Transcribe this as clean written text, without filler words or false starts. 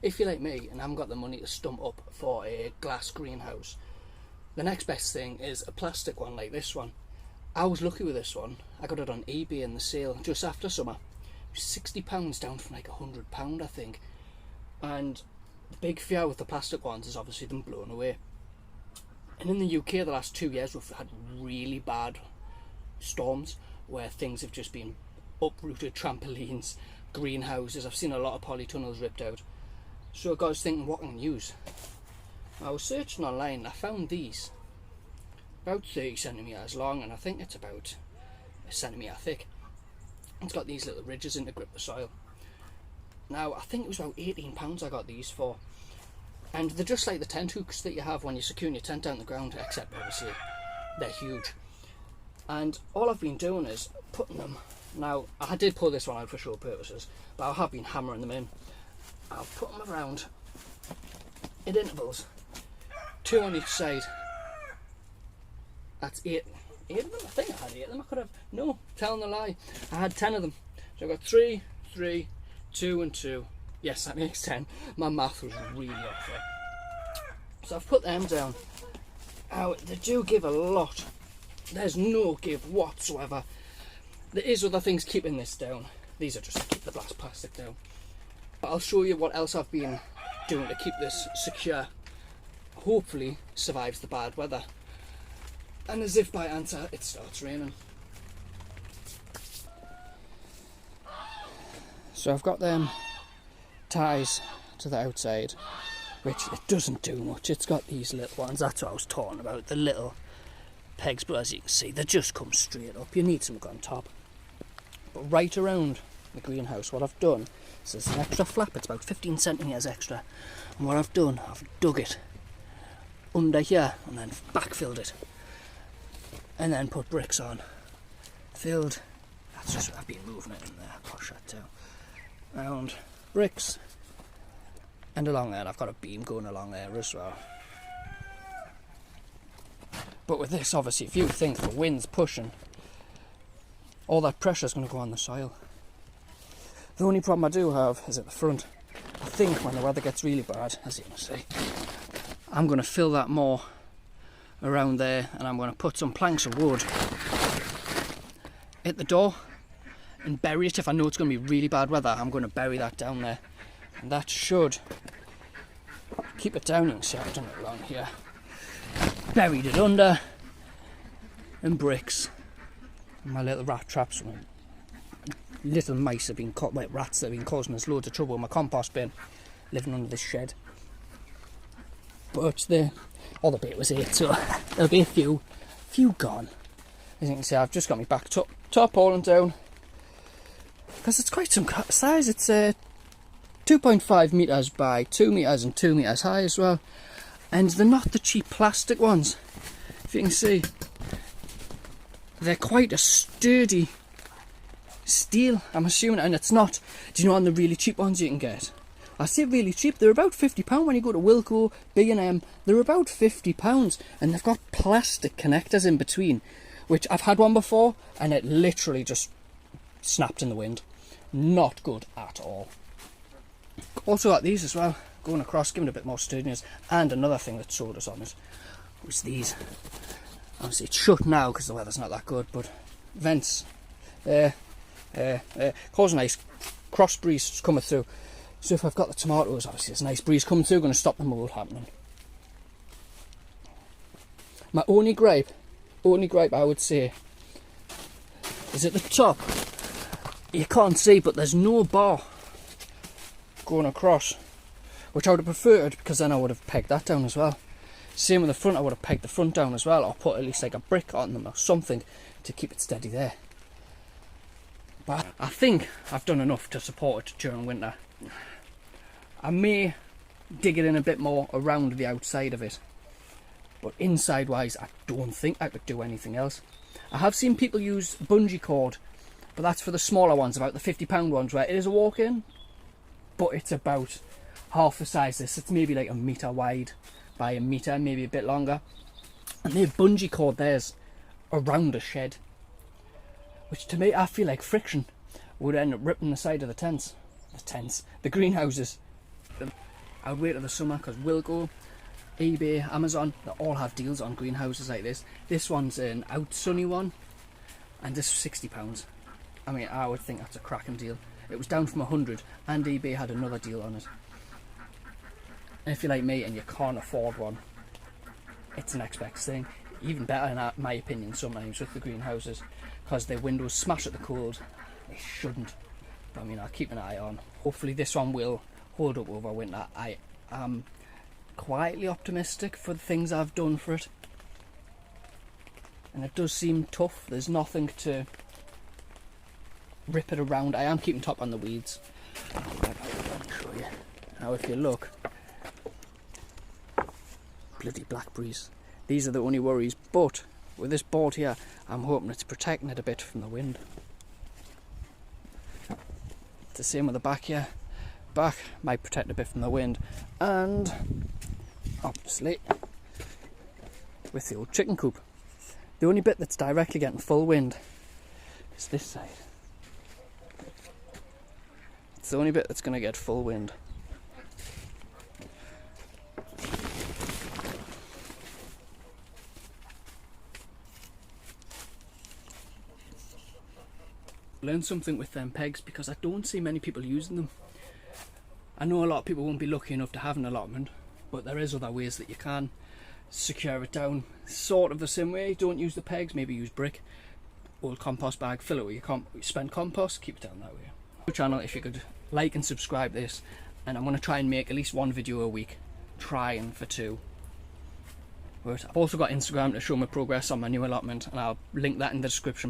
if you're like me and haven't got the money to stump up for a glass greenhouse, the next best thing is a plastic one like this one. I was lucky with this one. I got it on eBay in the sale just after summer. It was £60 down from like £100, I think. And the big fear with the plastic ones is obviously them blowing away. And in the UK the last 2 years we've had really bad storms where things have just been uprooted, trampolines, greenhouses. I've seen a lot of polytunnels ripped out. So I got us thinking, what can I use? I was searching online and I found these. About 30 centimetres long, and I think it's about a centimetre thick. It's got these little ridges in to grip the soil. Now, I think it was about £18 I got these for. And they're just like the tent hooks that you have when you're securing your tent down the ground, except obviously they're huge. And all I've been doing is putting them. Now, I did pull this one out for show purposes, but I have been hammering them in. I'll put them around at intervals, 2 on each side. That's 8 of them. I think I had 8 of them. I could have, no, telling a lie. I had 10 of them. So I've got 3, 3, 2 and 2. Yes, that makes 10. My math was really off there. So I've put them down. Now, they do give a lot. There's no give whatsoever. There is other things keeping this down. These are just to keep the glass plastic down. But I'll show you what else I've been doing to keep this secure. Hopefully survives the bad weather. And as if by answer, it starts raining. So I've got them ties to the outside, which it doesn't do much. It's got these little ones, that's what I was talking about, the little pegs, but as you can see, they just come straight up. You need something on top. But right around the greenhouse, what I've done is there's an extra flap. It's about 15 centimetres extra. And what I've done, I've dug it under here and then backfilled it. And then put bricks on. Filled. That's just, I've been moving it in there. Push that down. Round bricks. And along there, I've got a beam going along there as well. But with this, obviously, if you think the wind's pushing, all that pressure's going to go on the soil. The only problem I do have is at the front. I think when the weather gets really bad, as you can see, I'm going to fill that more around there, and I'm going to put some planks of wood at the door and bury it. If I know it's going to be really bad weather, I'm going to bury that down there, and that should keep it down. You can see I've done it along here. Buried it under, and bricks. And my little rat traps. Little mice have been caught, like rats that have been causing us loads of trouble in my compost bin, living under this shed. But all the bait was 8, so there'll be a few gone. As you can see, I've just got my back tarpaulin down, because it's quite some size. It's 2.5 metres by 2 metres and 2 metres high as well. And they're not the cheap plastic ones. If you can see, they're quite a sturdy steel, I'm assuming, and it's not. Do you know on the really cheap ones you can get? I say really cheap, they're about £50 when you go to Wilko, B&M, they're about £50, and they've got plastic connectors in between, which I've had one before, and it literally just snapped in the wind. Not good at all. Also got these as well, going across, giving it a bit more sturdiness, and another thing that sold us on it was these. Obviously it's shut now because the weather's not that good, but vents there, cause a nice cross breeze coming through. So if I've got the tomatoes, obviously there's a nice breeze coming through, going to stop the mould happening. My only gripe I would say is at the top. You can't see, but there's no bar going across, which I would have preferred, because then I would have pegged that down as well. Same with the front, I would have pegged the front down as well, or put at least like a brick on them or something to keep it steady there. But I think I've done enough to support it during winter. I may dig it in a bit more around the outside of it, but inside wise I don't think I could do anything else. I have seen people use bungee cord, but that's for the smaller ones, about the £50 ones, where it is a walk-in, but it's about half the size this. It's maybe like a metre wide by a metre, maybe a bit longer, and they have bungee cord theirs around a shed, which to me I feel like friction would end up ripping the side of the greenhouses. I would wait till the summer because Wilco, eBay, Amazon, they all have deals on greenhouses like this. This one's an out sunny one, and this was £60. I mean, I would think that's a cracking deal. It was down from 100, and eBay had another deal on it. And if you're like me and you can't afford one, it's the next best thing. Even better in my opinion sometimes with the greenhouses, because their windows smash at the cold. They shouldn't, but I mean, I'll keep an eye on. Hopefully this one will hold up over winter. I am quietly optimistic for the things I've done for it, and it does seem tough. There's nothing to rip it around. I am keeping top on the weeds. I'll show you. Now if you look, bloody blackberries. These are the only worries, but with this board here, I'm hoping it's protecting it a bit from the wind. It's the same with the back here. Back might protect a bit from the wind, and obviously with the old chicken coop, the only bit that's directly getting full wind is this side. It's the only bit that's going to get full wind. Learn something with them pegs, because I don't see many people using them. I know a lot of people won't be lucky enough to have an allotment, but there is other ways that you can secure it down sort of the same way. Don't use the pegs, maybe use brick, old compost bag, fill it with your spent compost, keep it down that way. The channel, if you could like and subscribe this, and I'm going to try and make at least one video a week, trying for 2. But I've also got Instagram to show my progress on my new allotment, and I'll link that in the description.